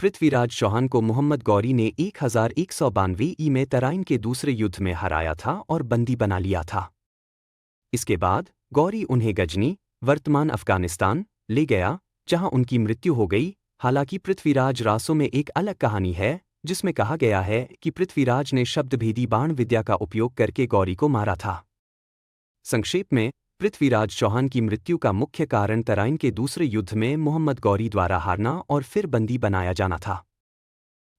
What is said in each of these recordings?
पृथ्वीराज चौहान को मोहम्मद गौरी ने 1192 ई में तराइन के दूसरे युद्ध में हराया था और बंदी बना लिया था। इसके बाद गौरी उन्हें गजनी, वर्तमान अफगानिस्तान, ले गया, जहां उनकी मृत्यु हो गई। हालांकि पृथ्वीराज रासों में एक अलग कहानी है, जिसमें कहा गया है कि पृथ्वीराज ने शब्दभेदी बाण विद्या का उपयोग करके गौरी को मारा था। संक्षेप में, पृथ्वीराज चौहान की मृत्यु का मुख्य कारण तराइन के दूसरे युद्ध में मोहम्मद गौरी द्वारा हारना और फिर बंदी बनाया जाना था।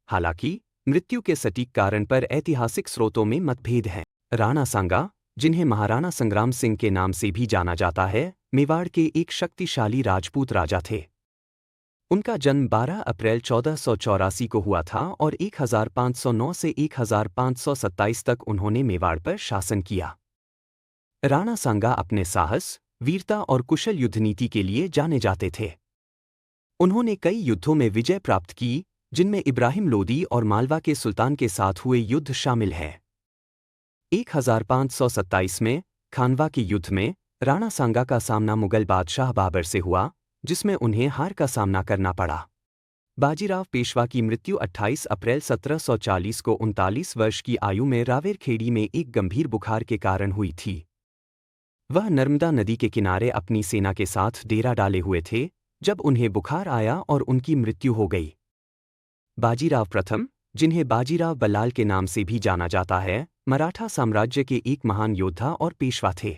हालांकि मृत्यु के सटीक कारण पर ऐतिहासिक स्रोतों में मतभेद हैं। राणा सांगा, जिन्हें महाराणा संग्राम सिंह के नाम से भी जाना जाता है, मेवाड़ के एक शक्तिशाली राजपूत राजा थे। उनका जन्म 12 अप्रैल 1484 को हुआ था और 1509 से 1527 तक उन्होंने मेवाड़ पर शासन किया। राणा सांगा अपने साहस, वीरता और कुशल युद्धनीति के लिए जाने जाते थे। उन्होंने कई युद्धों में विजय प्राप्त की, जिनमें इब्राहिम लोदी और मालवा के सुल्तान के साथ हुए युद्ध शामिल हैं। 1527 में खानवा के युद्ध में राणा सांगा का सामना मुगल बादशाह बाबर से हुआ, जिसमें उन्हें हार का सामना करना पड़ा। बाजीराव पेशवा की मृत्यु 28 अप्रैल 1740 को 39 वर्ष की आयु में रावेरखेड़ी में एक गंभीर बुखार के कारण हुई थी। वह नर्मदा नदी के किनारे अपनी सेना के साथ डेरा डाले हुए थे जब उन्हें बुखार आया और उनकी मृत्यु हो गई। बाजीराव प्रथम, जिन्हें बाजीराव बल्लाल के नाम से भी जाना जाता है, मराठा साम्राज्य के एक महान योद्धा और पेशवा थे।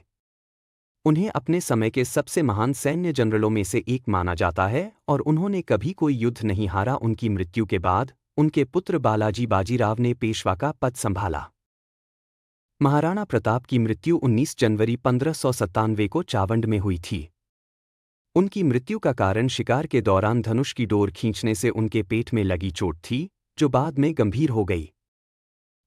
उन्हें अपने समय के सबसे महान सैन्य जनरलों में से एक माना जाता है और उन्होंने कभी कोई युद्ध नहीं हारा। उनकी मृत्यु के बाद उनके पुत्र बालाजी बाजीराव ने पेशवा का पद संभाला। महाराणा प्रताप की मृत्यु 19 जनवरी 1597 को चावंड में हुई थी। उनकी मृत्यु का कारण शिकार के दौरान धनुष की डोर खींचने से उनके पेट में लगी चोट थी, जो बाद में गंभीर हो गई।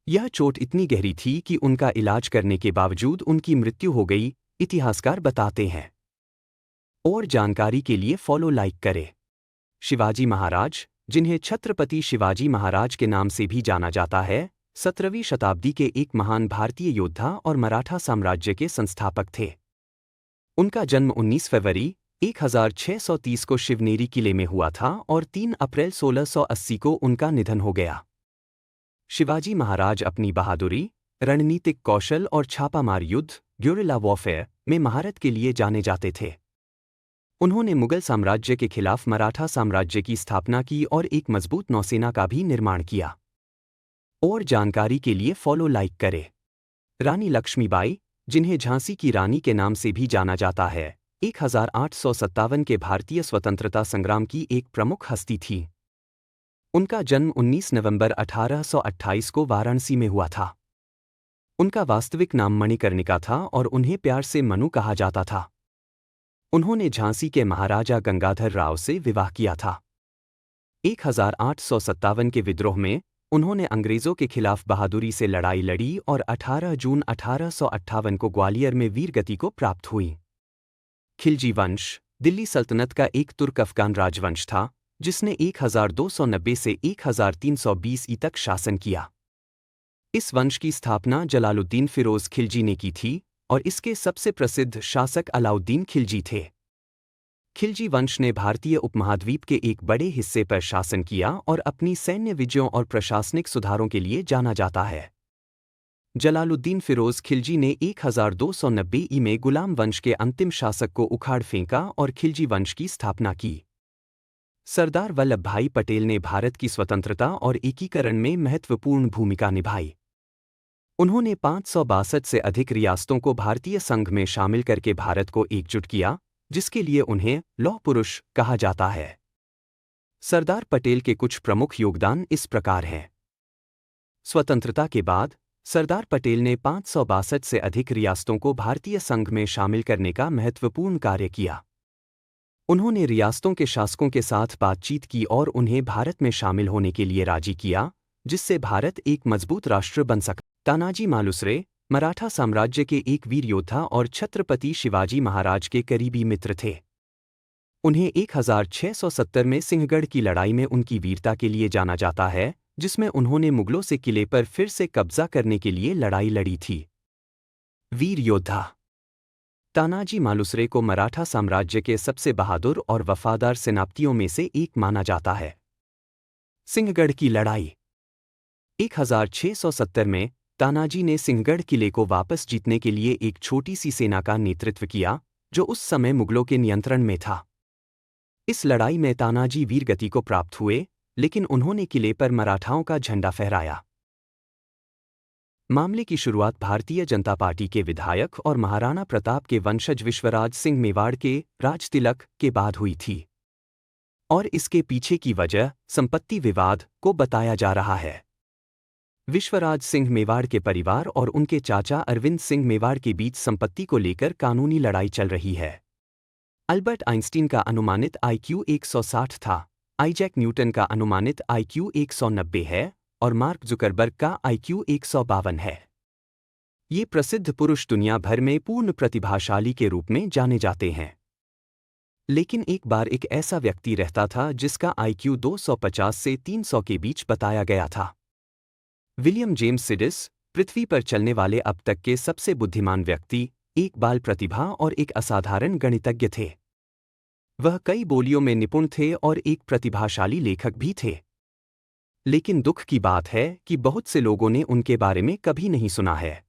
यह चोट इतनी गहरी थी कि उनका इलाज करने के बावजूद उनकी मृत्यु हो गई, इतिहासकार बताते हैं। और जानकारी के लिए फॉलो लाइक करें। शिवाजी महाराज, जिन्हें छत्रपति शिवाजी महाराज के नाम से भी जाना जाता है, 17वीं शताब्दी के एक महान भारतीय योद्धा और मराठा साम्राज्य के संस्थापक थे। उनका जन्म 19 फरवरी 1630 को शिवनेरी किले में हुआ था और 3 अप्रैल 1680 को उनका निधन हो गया। शिवाजी महाराज अपनी बहादुरी, रणनीतिक कौशल और छापामार युद्ध ग्योरिला वॉरफेयर में महारत के लिए जाने जाते थे। उन्होंने मुगल साम्राज्य के खिलाफ मराठा साम्राज्य की स्थापना की और एक मजबूत नौसेना का भी निर्माण किया। और जानकारी के लिए फॉलो लाइक करें। रानी लक्ष्मीबाई, जिन्हें झांसी की रानी के नाम से भी जाना जाता है, 1857 के भारतीय स्वतंत्रता संग्राम की एक प्रमुख हस्ती थी। उनका जन्म 19 नवंबर 1828 को वाराणसी में हुआ था। उनका वास्तविक नाम मणिकर्णिका था और उन्हें प्यार से मनु कहा जाता था। उन्होंने झांसी के महाराजा गंगाधर राव से विवाह किया था। 1857 के विद्रोह में उन्होंने अंग्रेजों के खिलाफ बहादुरी से लड़ाई लड़ी और 18 जून 1858 को ग्वालियर में वीरगति को प्राप्त हुई। खिलजी वंश दिल्ली सल्तनत का एक तुर्क अफगान राजवंश था, जिसने 1290 से 1320 ई तक शासन किया। इस वंश की स्थापना जलालुद्दीन फिरोज खिलजी ने की थी और इसके सबसे प्रसिद्ध शासक अलाउद्दीन खिलजी थे। खिलजी वंश ने भारतीय उपमहाद्वीप के एक बड़े हिस्से पर शासन किया और अपनी सैन्य विजयों और प्रशासनिक सुधारों के लिए जाना जाता है। जलालुद्दीन फिरोज खिलजी ने 1290 ई में गुलाम वंश के अंतिम शासक को उखाड़ फेंका और खिलजी वंश की स्थापना की। सरदार वल्लभ भाई पटेल ने भारत की स्वतंत्रता और एकीकरण में महत्वपूर्ण भूमिका निभाई। उन्होंने 562 से अधिक रियासतों को भारतीय संघ में शामिल करके भारत को एकजुट किया, जिसके लिए उन्हें लौह पुरुष कहा जाता है। सरदार पटेल के कुछ प्रमुख योगदान इस प्रकार हैं। स्वतंत्रता के बाद सरदार पटेल ने 562 से अधिक रियासतों को भारतीय संघ में शामिल करने का महत्वपूर्ण कार्य किया। उन्होंने रियासतों के शासकों के साथ बातचीत की और उन्हें भारत में शामिल होने के लिए राजी किया, जिससे भारत एक मजबूत राष्ट्र बन सका। तानाजी मालुसरे मराठा साम्राज्य के एक वीर योद्धा और छत्रपति शिवाजी महाराज के करीबी मित्र थे। उन्हें 1670 में सिंहगढ़ की लड़ाई में उनकी वीरता के लिए जाना जाता है, जिसमें उन्होंने मुगलों से किले पर फिर से कब्जा करने के लिए लड़ाई लड़ी थी। वीर योद्धा तानाजी मालुसरे को मराठा साम्राज्य के सबसे बहादुर और वफादार सेनापतियों में से एक माना जाता है। सिंहगढ़ की लड़ाई। 1670 में तानाजी ने सिंहगढ़ किले को वापस जीतने के लिए एक छोटी सी सेना का नेतृत्व किया, जो उस समय मुगलों के नियंत्रण में था। इस लड़ाई में तानाजी वीरगति को प्राप्त हुए, लेकिन उन्होंने किले पर मराठाओं का झंडा फहराया। मामले की शुरुआत भारतीय जनता पार्टी के विधायक और महाराणा प्रताप के वंशज विश्वराज सिंह मेवाड़ के राजतिलक के बाद हुई थी, और इसके पीछे की वजह संपत्ति विवाद को बताया जा रहा है। विश्वराज सिंह मेवाड़ के परिवार और उनके चाचा अरविंद सिंह मेवाड़ के बीच संपत्ति को लेकर कानूनी लड़ाई चल रही है। अल्बर्ट आइंस्टीन का अनुमानित IQ 160 था, आइजैक न्यूटन का अनुमानित IQ 190 है और मार्क जुकरबर्ग का IQ 152 है। ये प्रसिद्ध पुरुष दुनिया भर में पूर्ण प्रतिभाशाली के रूप में जाने जाते हैं। लेकिन एक बार एक ऐसा व्यक्ति रहता था जिसका IQ 250 से 300 के बीच बताया गया था। विलियम जेम्स सिडिस, पृथ्वी पर चलने वाले अब तक के सबसे बुद्धिमान व्यक्ति, एक बाल प्रतिभा और एक असाधारण गणितज्ञ थे। वह कई बोलियों में निपुण थे और एक प्रतिभाशाली लेखक भी थे। लेकिन दुख की बात है कि बहुत से लोगों ने उनके बारे में कभी नहीं सुना है।